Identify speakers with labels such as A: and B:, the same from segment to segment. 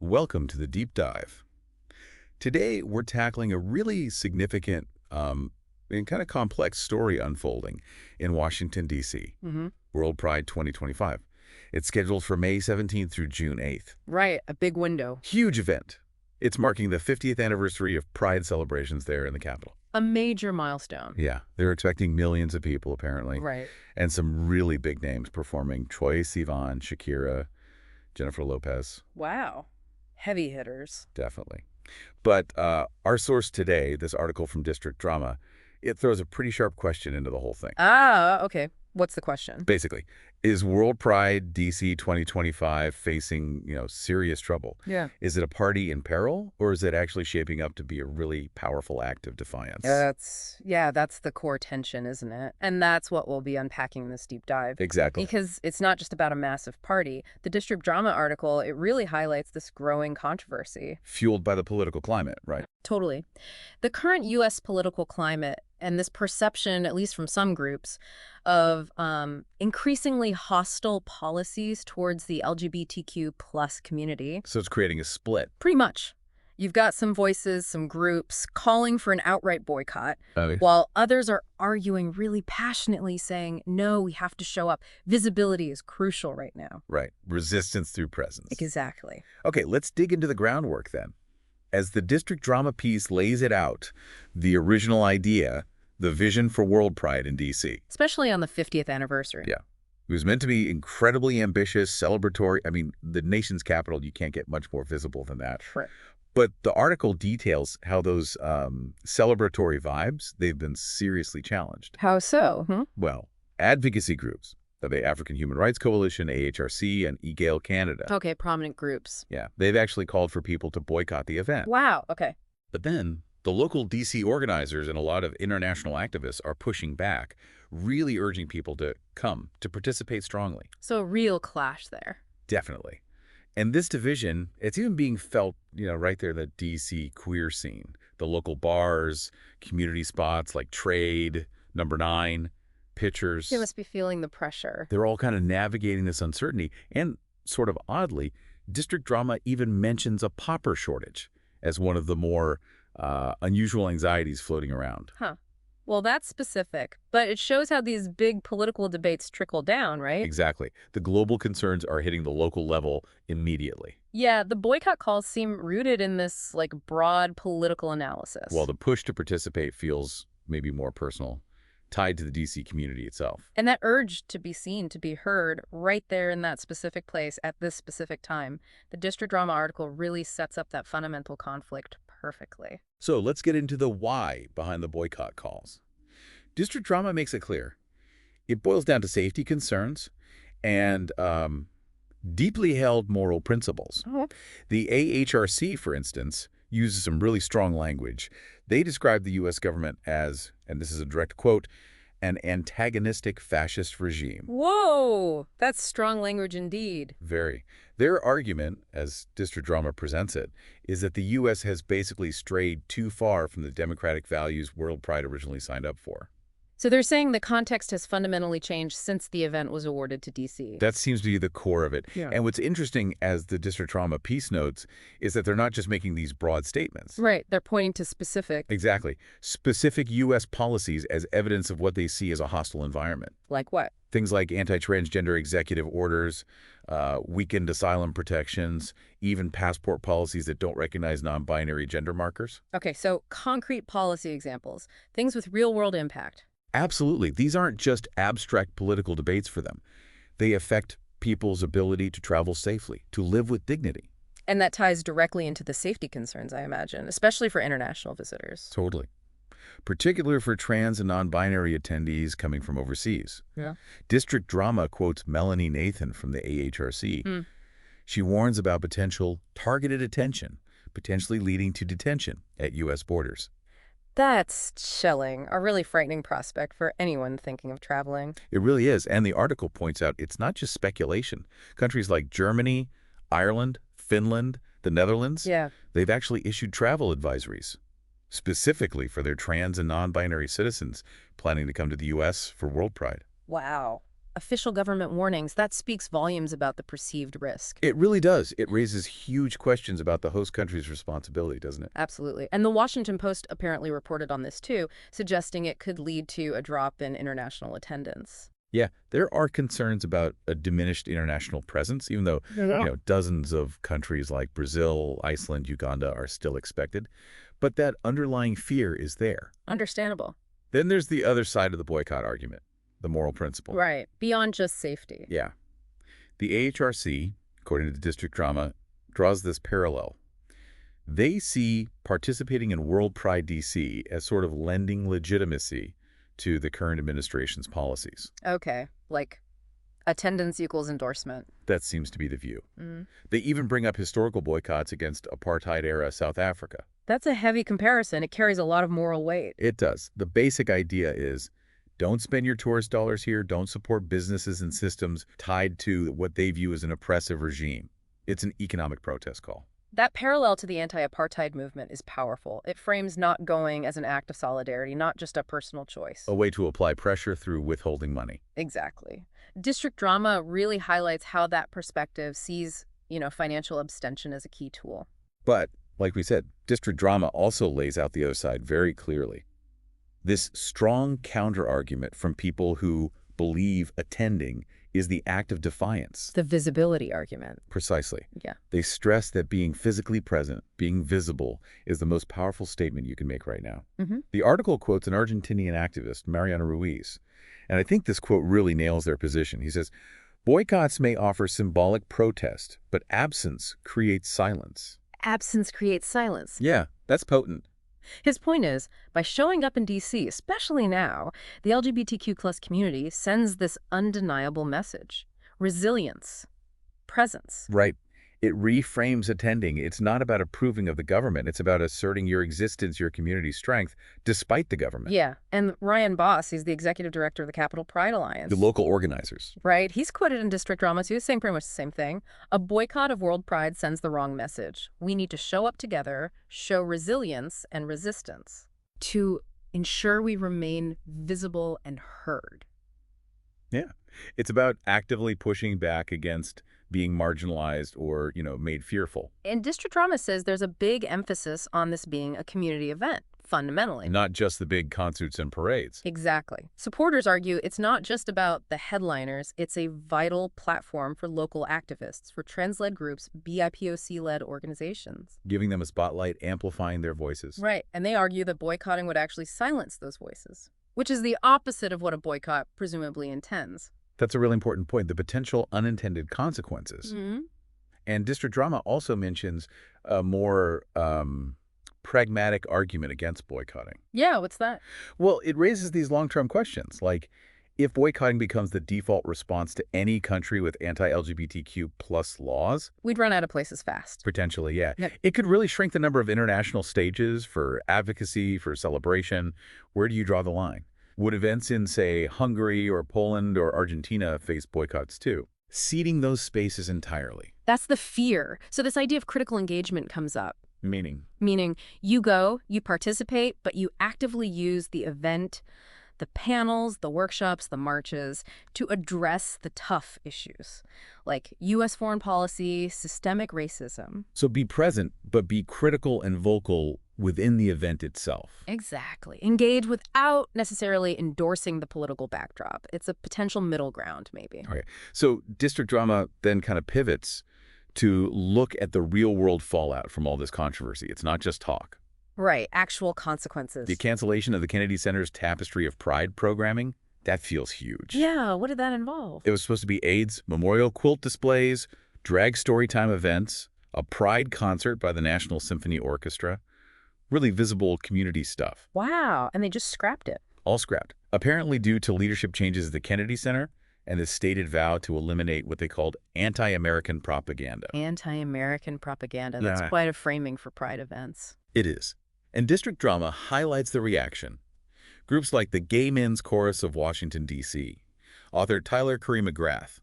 A: Welcome to the Deep Dive. Today, we're tackling a really significant and kind of complex story unfolding in Washington, D.C.,
B: hmm
A: WorldPride 2025. It's scheduled for May 17th through June 8th.
B: Right, a big window.
A: Huge event. It's marking the 50th anniversary of Pride celebrations there in the Capitol.
B: A major milestone.
A: Yeah, they're expecting millions of people, apparently,
B: Right.
A: and some really big names performing: Troye Sivan, Shakira, Jennifer Lopez.
B: Wow. Heavy hitters.
A: Definitely. But our source today, this article from District Drama, it throws a pretty sharp question into the whole thing.
B: Ah, okay. What's the question?
A: Basically, is World Pride DC 2025 facing, serious trouble?
B: Yeah.
A: Is it a party in peril, or is it actually shaping up to be a really powerful act of defiance?
B: That's the core tension, isn't it? And that's what we'll be unpacking in this deep dive.
A: Exactly.
B: Because it's not just about a massive party. The District Drama article, it really highlights this growing controversy.
A: Fueled by the political climate, right?
B: Totally. The current U.S. political climate and this perception, at least from some groups, of increasingly hostile policies towards the LGBTQ plus community.
A: So it's creating a split.
B: Pretty much. You've got some voices, some groups calling for an outright boycott,
A: Okay.
B: while others are arguing really passionately saying, no, we have to show up. Visibility is crucial right now.
A: Right. Resistance through presence.
B: Exactly.
A: Okay, let's dig into the groundwork then. As the District Drama piece lays it out, the original idea, the vision for World Pride in D.C.
B: Especially on the 50th anniversary.
A: Yeah. It was meant to be incredibly ambitious, celebratory. I mean, the nation's capital, you can't get much more visible than that.
B: Sure.
A: But the article details how those celebratory vibes, they've been seriously challenged.
B: How so?
A: Well, advocacy groups, the African Human Rights Coalition, AHRC, and eGale Canada.
B: Okay, prominent groups.
A: Yeah, they've actually called for people to boycott the event.
B: Wow, okay.
A: But then the local D.C. organizers and a lot of international activists are pushing back, really urging people to come, to participate strongly.
B: So a real clash there.
A: Definitely. And this division, it's even being felt, right there in the D.C. queer scene. The local bars, community spots like Trade, Number 9, Pictures.
B: You must be feeling the pressure.
A: They're all kind of navigating this uncertainty. And sort of oddly, District Drama even mentions a popper shortage as one of the more unusual anxieties floating around.
B: Huh. Well, that's specific, but it shows how these big political debates trickle down, right?
A: Exactly. The global concerns are hitting the local level immediately.
B: Yeah, the boycott calls seem rooted in this, broad political analysis.
A: While the push to participate feels maybe more personal, tied to the D.C. community itself.
B: And that urge to be seen, to be heard, right there in that specific place at this specific time. The District Drama article really sets up that fundamental conflict perfectly.
A: So let's get into the why behind the boycott calls. District Drama makes it clear. It boils down to safety concerns and deeply held moral principles.
B: Oh.
A: The AHRC, for instance, uses some really strong language. They describe the U.S. government as, and this is a direct quote, an antagonistic fascist regime.
B: Whoa, that's strong language indeed.
A: Very. Their argument, as District Drama presents it, is that the U.S. has basically strayed too far from the democratic values World Pride originally signed up for.
B: So they're saying the context has fundamentally changed since the event was awarded to D.C.
A: That seems to be the core of it.
B: Yeah.
A: And what's interesting, as the District Drama piece notes, is that they're not just making these broad statements.
B: Right, they're pointing to specific.
A: Exactly. Specific U.S. policies as evidence of what they see as a hostile environment.
B: Like what?
A: Things like anti-transgender executive orders, weakened asylum protections, even passport policies that don't recognize non-binary gender markers.
B: Okay, so concrete policy examples, things with real-world impact.
A: Absolutely. These aren't just abstract political debates for them. They affect people's ability to travel safely, to live with dignity.
B: And that ties directly into the safety concerns, I imagine, especially for international visitors.
A: Totally. Particularly for trans and non-binary attendees coming from overseas.
B: Yeah.
A: District Drama quotes Melanie Nathan from the AHRC. She warns about potential targeted attention, potentially leading to detention at U.S. borders.
B: That's chilling, a really frightening prospect for anyone thinking of traveling.
A: It really is. And the article points out it's not just speculation. Countries like Germany, Ireland, Finland, the Netherlands,
B: Yeah.
A: they've actually issued travel advisories, specifically for their trans and non-binary citizens planning to come to the U.S. for World Pride.
B: Wow. official government warnings, that speaks volumes about the perceived risk.
A: It really does. It raises huge questions about the host country's responsibility, doesn't it?
B: Absolutely. And the Washington Post apparently reported on this too, suggesting it could lead to a drop in international attendance.
A: Yeah, there are concerns about a diminished international presence, even though, dozens of countries like Brazil, Iceland, Uganda are still expected. But that underlying fear is there.
B: Understandable.
A: Then there's the other side of the boycott argument, the moral principle.
B: Right. Beyond just safety.
A: Yeah. The AHRC, according to the District Drama, draws this parallel. They see participating in WorldPride DC as sort of lending legitimacy to the current administration's policies.
B: Okay. Like attendance equals endorsement.
A: That seems to be the view.
B: Mm.
A: They even bring up historical boycotts against apartheid-era South Africa.
B: That's a heavy comparison. It carries a lot of moral weight.
A: It does. The basic idea is don't spend your tourist dollars here. Don't support businesses and systems tied to what they view as an oppressive regime. It's an economic protest call.
B: That parallel to the anti-apartheid movement is powerful. It frames not going as an act of solidarity, not just a personal choice.
A: A way to apply pressure through withholding money.
B: Exactly. District Drama really highlights how that perspective sees, financial abstention as a key tool.
A: But, like we said, District Drama also lays out the other side very clearly. This strong counter-argument from people who believe attending is the act of defiance.
B: The visibility argument.
A: Precisely.
B: Yeah.
A: They stress that being physically present, being visible, is the most powerful statement you can make right now.
B: Mm-hmm.
A: The article quotes an Argentinian activist, Mariano Ruiz, and I think this quote really nails their position. He says, boycotts may offer symbolic protest, but absence creates silence.
B: Absence creates silence.
A: Yeah, that's potent.
B: His point is, by showing up in D.C., especially now, the LGBTQ+ community sends this undeniable message. Resilience. Presence.
A: Right. It reframes attending. It's not about approving of the government. It's about asserting your existence, your community's strength, despite the government.
B: Yeah, and Ryan Boss, he's the executive director of the Capital Pride Alliance.
A: The local organizers.
B: Right. He's quoted in District Drama, too, saying pretty much the same thing. A boycott of World Pride sends the wrong message. We need to show up together, show resilience and resistance to ensure we remain visible and heard.
A: Yeah. It's about actively pushing back against being marginalized or, made fearful.
B: And District Drama says there's a big emphasis on this being a community event, fundamentally.
A: Not just the big concerts and parades.
B: Exactly. Supporters argue it's not just about the headliners, it's a vital platform for local activists, for trans-led groups, BIPOC-led organizations.
A: Giving them a spotlight, amplifying their voices.
B: Right, and they argue that boycotting would actually silence those voices, which is the opposite of what a boycott presumably intends.
A: That's a really important point, the potential unintended consequences.
B: Mm-hmm.
A: And District Drama also mentions a more pragmatic argument against boycotting.
B: Yeah, what's that?
A: Well, it raises these long-term questions, like if boycotting becomes the default response to any country with anti-LGBTQ plus laws.
B: We'd run out of places fast.
A: Potentially, yeah.
B: Yep.
A: It could really shrink the number of international stages for advocacy, for celebration. Where do you draw the line? Would events in, say, Hungary or Poland or Argentina face boycotts too? Ceding those spaces entirely.
B: That's the fear. So this idea of critical engagement comes up.
A: Meaning?
B: Meaning you go, you participate, but you actively use the event, the panels, the workshops, the marches to address the tough issues like U.S. foreign policy, systemic racism.
A: So be present, but be critical and vocal within the event itself.
B: Exactly. Engage without necessarily endorsing the political backdrop. It's a potential middle ground, maybe.
A: Okay. So District Drama then kind of pivots to look at the real-world fallout from all this controversy. It's not just talk.
B: Right. Actual consequences.
A: The cancellation of the Kennedy Center's Tapestry of Pride programming, that feels huge.
B: Yeah. What did that involve?
A: It was supposed to be AIDS, memorial quilt displays, drag storytime events, a Pride concert by the National Symphony Orchestra, really visible community stuff.
B: Wow. And they just scrapped it.
A: All scrapped. Apparently due to leadership changes at the Kennedy Center and the stated vow to eliminate what they called anti-American propaganda.
B: Anti-American propaganda. That's
A: Yeah.
B: quite a framing for Pride events.
A: It is. And District Drama highlights the reaction. Groups like the Gay Men's Chorus of Washington, D.C., author Tyler Curry McGrath,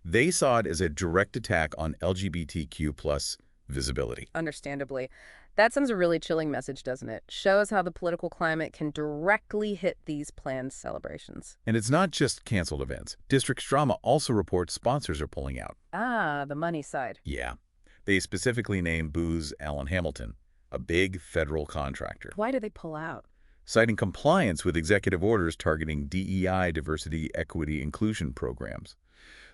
A: they saw it as a direct attack on LGBTQ plus visibility.
B: Understandably. That sends a really chilling message, doesn't it? Shows how the political climate can directly hit these planned celebrations.
A: And it's not just canceled events. District's drama also reports sponsors are pulling out.
B: Ah, the money side.
A: Yeah. They specifically name Booz Allen Hamilton, a big federal contractor,
B: Why do they pull out?
A: citing compliance with executive orders targeting DEI, diversity, equity, inclusion programs.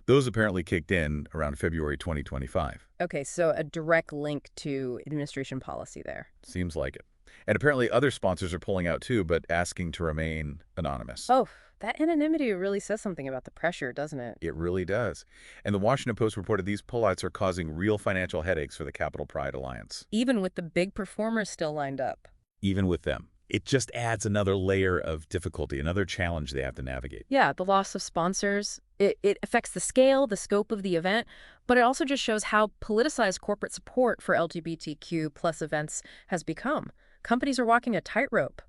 A: Those apparently kicked in around February 2025.
B: Okay, so a direct link to administration policy there.
A: Seems like it. And apparently other sponsors are pulling out too, but asking to remain anonymous.
B: Oh, that anonymity really says something about the pressure, doesn't it?
A: It really does. And the Washington Post reported these pullouts are causing real financial headaches for the Capital Pride Alliance.
B: Even with the big performers still lined up.
A: Even with them. It just adds another layer of difficulty, another challenge they have to navigate.
B: Yeah, the loss of sponsors, it affects the scale, the scope of the event, but it also just shows how politicized corporate support for LGBTQ plus events has become. Companies are walking a tightrope.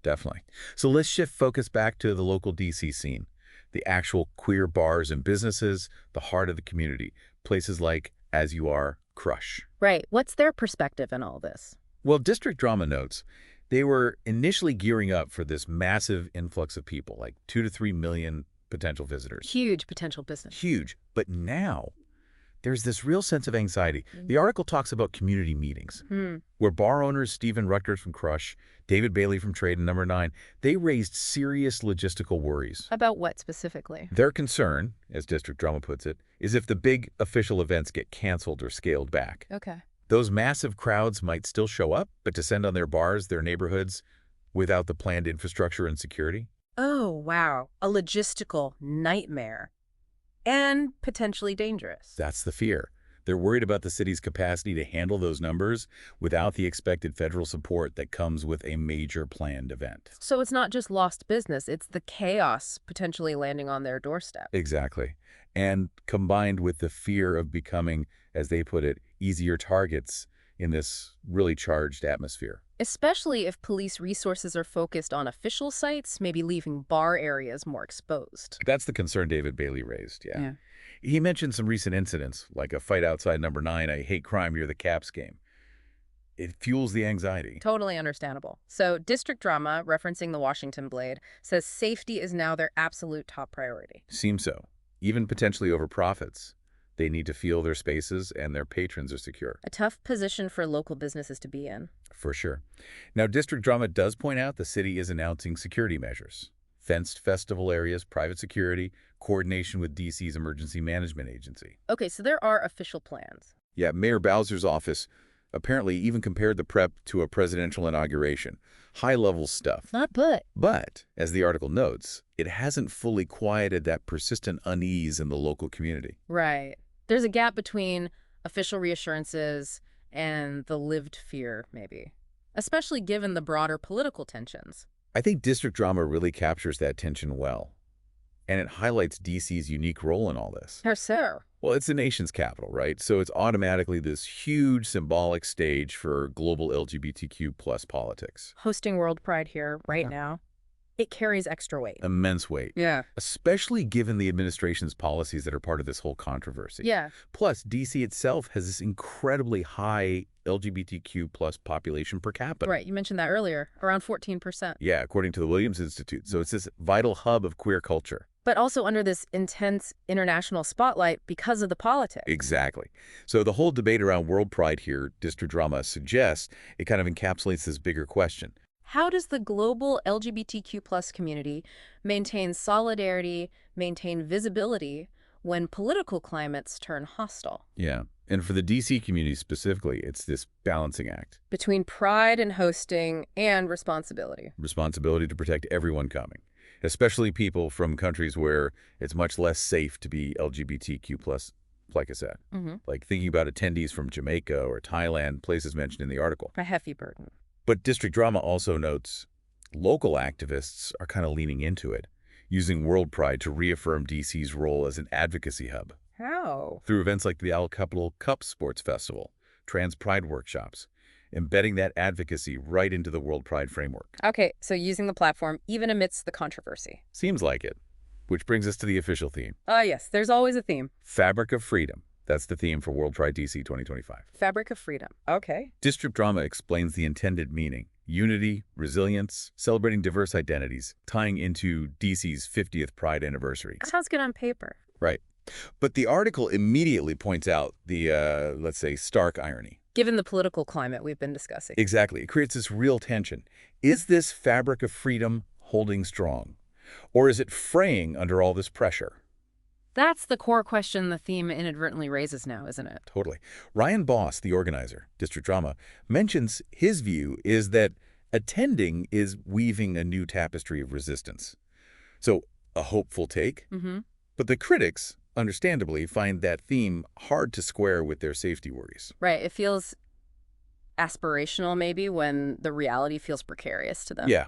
A: Definitely. So let's shift focus back to the local DC scene, the actual queer bars and businesses, the heart of the community, places like As You Are, Crush.
B: Right. What's their perspective in all this?
A: Well, District Drama notes they were initially gearing up for this massive influx of people, like 2 to 3 million potential visitors.
B: Huge potential business.
A: Huge. But now there's this real sense of anxiety. The article talks about community meetings, where bar owners Stephen Rutgers from Crush, David Bailey from Trade, and Number 9, they raised serious logistical worries.
B: About what specifically?
A: Their concern, as District Drama puts it, is if the big official events get canceled or scaled back.
B: Okay.
A: Those massive crowds might still show up, but descend on their bars, their neighborhoods, without the planned infrastructure and security.
B: Oh, wow. A logistical nightmare. And potentially dangerous.
A: That's the fear. They're worried about the city's capacity to handle those numbers without the expected federal support that comes with a major planned event.
B: So it's not just lost business, it's the chaos potentially landing on their doorstep.
A: Exactly. And combined with the fear of becoming, as they put it, easier targets in this really charged atmosphere.
B: Especially if police resources are focused on official sites, maybe leaving bar areas more exposed.
A: That's the concern David Bailey raised, yeah. He mentioned some recent incidents, like a fight outside Number 9, a hate crime near the Caps game. It fuels the anxiety.
B: Totally understandable. So District Drama, referencing the Washington Blade, says safety is now their absolute top priority.
A: Seems so. Even potentially over profits. They need to feel their spaces and their patrons are secure.
B: A tough position for local businesses to be in.
A: For sure. Now, District Drama does point out the city is announcing security measures. Fenced festival areas, private security, coordination with DC's Emergency Management Agency.
B: Okay, so there are official plans.
A: Yeah, Mayor Bowser's office apparently even compared the prep to a presidential inauguration. High-level stuff.
B: Not but.
A: But, as the article notes, it hasn't fully quieted that persistent unease in the local community.
B: Right. There's a gap between official reassurances and the lived fear, maybe. Especially given the broader political tensions.
A: I think District Drama really captures that tension well. And it highlights DC's unique role in all this.
B: How so?
A: Well, it's the nation's capital, right? So it's automatically this huge symbolic stage for global LGBTQ plus politics.
B: Hosting WorldPride here right now, it carries extra weight.
A: Immense weight.
B: Yeah.
A: Especially given the administration's policies that are part of this whole controversy.
B: Yeah.
A: Plus, DC itself has this incredibly high LGBTQ plus population per capita.
B: Right, you mentioned that earlier, around 14%.
A: Yeah, according to the Williams Institute. So it's this vital hub of queer culture.
B: But also under this intense international spotlight because of the politics.
A: Exactly. So the whole debate around WorldPride here, District Drama suggests, it kind of encapsulates this bigger question.
B: How does the global LGBTQ plus community maintain solidarity, maintain visibility when political climates turn hostile?
A: Yeah. And for the DC community specifically, it's this balancing act.
B: Between pride and hosting and responsibility.
A: Responsibility to protect everyone coming, especially people from countries where it's much less safe to be LGBTQ plus, like I said. Like thinking about attendees from Jamaica or Thailand, places mentioned in the article.
B: A hefty burden.
A: But District Drama also notes local activists are kind of leaning into it, using WorldPride to reaffirm DC's role as an advocacy hub.
B: How?
A: Through events like the Al Capital Cup Sports Festival, Trans Pride workshops, embedding that advocacy right into the WorldPride framework.
B: Okay, so using the platform even amidst the controversy.
A: Seems like it. Which brings us to the official theme.
B: Yes, there's always a theme.
A: Fabric of freedom. That's the theme for WorldPride DC 2025.
B: Fabric of freedom. Okay.
A: District drama explains the intended meaning. Unity, resilience, celebrating diverse identities, tying into DC's 50th Pride anniversary.
B: Sounds good on paper.
A: Right. But the article immediately points out the, let's say, stark irony.
B: Given the political climate we've been discussing.
A: Exactly. It creates this real tension. Is this fabric of freedom holding strong? Or is it fraying under all this pressure?
B: That's the core question the theme inadvertently raises now, isn't it?
A: Totally. Ryan Boss, the organizer, District Drama, mentions his view is that attending is weaving a new tapestry of resistance. So, a hopeful take.
B: Mm-hmm.
A: But the critics, understandably, find that theme hard to square with their safety worries.
B: Right. It feels aspirational, maybe, when the reality feels precarious to them.
A: Yeah.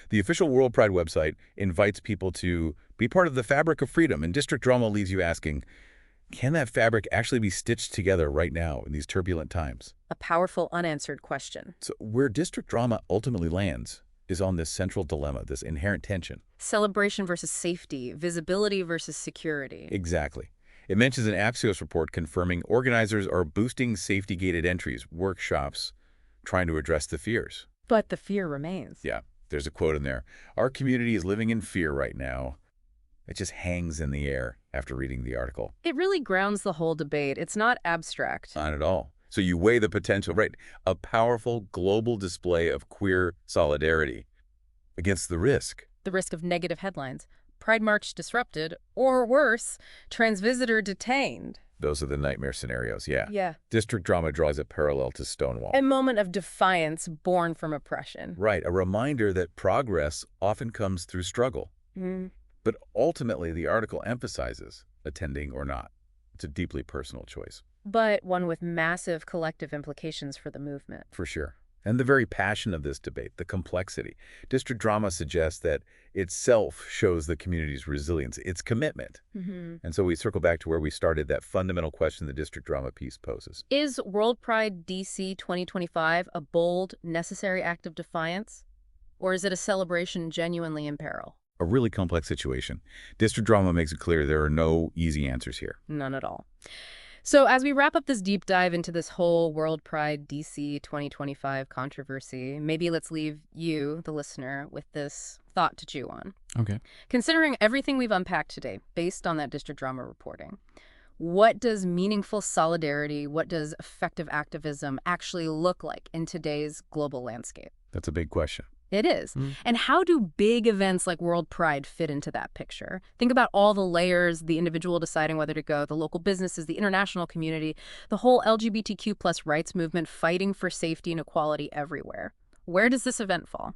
A: The official WorldPride website invites people to be part of the fabric of freedom, and District Drama leaves you asking, can that fabric actually be stitched together right now in these turbulent times?
B: A powerful unanswered question.
A: So where District Drama ultimately lands is on this central dilemma, this inherent tension.
B: Celebration versus safety, visibility versus security.
A: Exactly. It mentions an Axios report confirming organizers are boosting safety-gated entries, workshops, trying to address the fears.
B: But the fear remains.
A: Yeah, there's a quote in there. Our community is living in fear right now. It just hangs in the air after reading the article.
B: It really grounds the whole debate. It's not abstract.
A: Not at all. So you weigh the potential, right? A powerful global display of queer solidarity against the risk.
B: The risk of negative headlines. Pride March disrupted, or worse, trans visitor detained.
A: Those are the nightmare scenarios, yeah.
B: Yeah.
A: District Drama draws a parallel to Stonewall.
B: A moment of defiance born from oppression.
A: Right, a reminder that progress often comes through struggle.
B: Mm.
A: But ultimately, the article emphasizes attending or not. It's a deeply personal choice.
B: But one with massive collective implications for the movement.
A: For sure. And the very passion of this debate, the complexity. District Drama suggests that itself shows the community's resilience, its commitment.
B: Mm-hmm.
A: And so we circle back to where we started, that fundamental question the District Drama piece poses.
B: Is WorldPride DC 2025 a bold, necessary act of defiance? Or is it a celebration genuinely in peril?
A: A really complex situation. District Drama makes it clear there are no easy answers here.
B: None at all. So as we wrap up this deep dive into this whole WorldPride DC 2025 controversy, maybe let's leave you, the listener, with this thought to chew on.
A: Okay.
B: Considering everything we've unpacked today, based on that District Drama reporting, what does meaningful solidarity, what does effective activism actually look like in today's global landscape?
A: That's a big question.
B: It is. And how do big events like WorldPride fit into that picture? Think about all the layers, the individual deciding whether to go, the local businesses, the international community, the whole LGBTQ plus rights movement fighting for safety and equality everywhere. Where does this event fall?